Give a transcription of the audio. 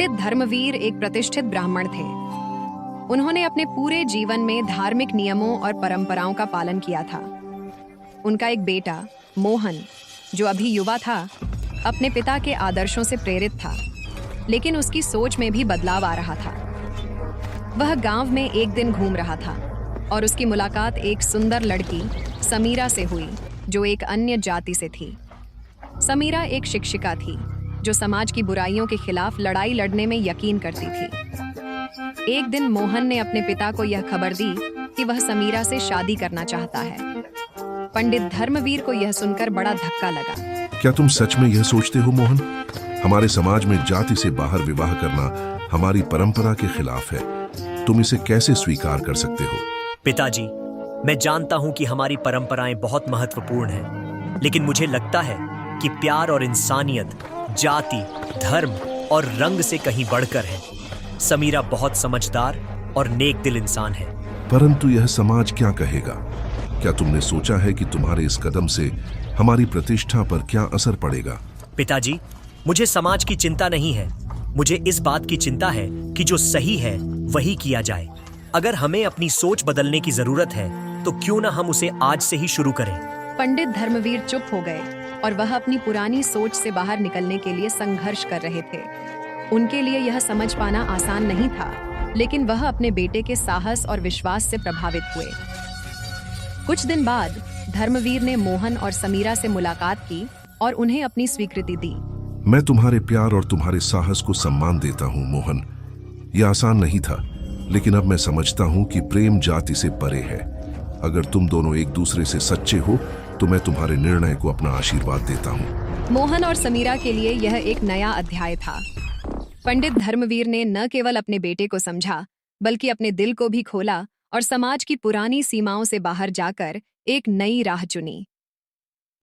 पंडित धर्मवीर एक प्रतिष्ठित ब्राह्मण थे। उन्होंने अपने पूरे जीवन में धार्मिक नियमों और परंपराओं का पालन किया था। उनका एक बेटा मोहन, जो अभी युवा था, अपने पिता के आदर्शों से प्रेरित था, लेकिन उसकी सोच में भी बदलाव आ रहा था। वह गांव में एक दिन घूम रहा था और उसकी मुलाकात एक सुंदर लड़की समीरा से हुई, जो एक अन्य जाति से थी। समीरा एक शिक्षिका थी जो समाज की बुराइयों के खिलाफ लड़ाई लड़ने में यकीन करती थी। एक दिन मोहन ने अपने पिता को यह खबर दी कि वह समीरा से शादी करना चाहता है। पंडित धर्मवीर को यह सुनकर बड़ा धक्का लगा। क्या तुम सच में यह सोचते हो मोहन? हमारे समाज में जाति से बाहर विवाह करना हमारी परंपरा के खिलाफ है। तुम इसे कैसे स्वीकार कर सकते हो? पिताजी, मैं जानता हूं कि हमारी परंपराएं बहुत महत्वपूर्ण हैं, लेकिन मुझे लगता है कि प्यार और इंसानियत जाति, धर्म और रंग से कहीं बढ़कर है। समीरा बहुत समझदार और नेक दिल इंसान है। परंतु यह समाज क्या कहेगा? क्या तुमने सोचा है कि तुम्हारे इस कदम से हमारी प्रतिष्ठा पर क्या असर पड़ेगा? पिताजी, मुझे समाज की चिंता नहीं है। मुझे इस बात की चिंता है कि जो सही है वही किया जाए। अगर हमें अपनी सोच बदलने की जरूरत है तो क्यों ना हम उसे आज से ही शुरू करें। पंडित धर्मवीर चुप हो गए और वह अपनी पुरानी सोच से बाहर निकलने के लिए संघर्ष कर रहे थे। उनके लिए यह समझ पाना आसान नहीं था, लेकिन वह अपने बेटे के साहस और विश्वास से प्रभावित हुए। कुछ दिन बाद धर्मवीर ने मोहन और समीरा से मुलाकात की और उन्हें अपनी स्वीकृति दी। मैं तुम्हारे प्यार और तुम्हारे साहस को सम्मान देता हूँ मोहन। यह आसान नहीं था, लेकिन अब मैं समझता हूँ कि प्रेम जाति से परे है। अगर तुम दोनों एक दूसरे से सच्चे हो तो मैं तुम्हारे निर्णय को अपना आशीर्वाद देता हूँ। मोहन और समीरा के लिए यह एक नया अध्याय था। पंडित धर्मवीर ने न केवल अपने बेटे को समझा, बल्कि अपने दिल को भी खोला और समाज की पुरानी सीमाओं से बाहर जाकर एक नई राह चुनी।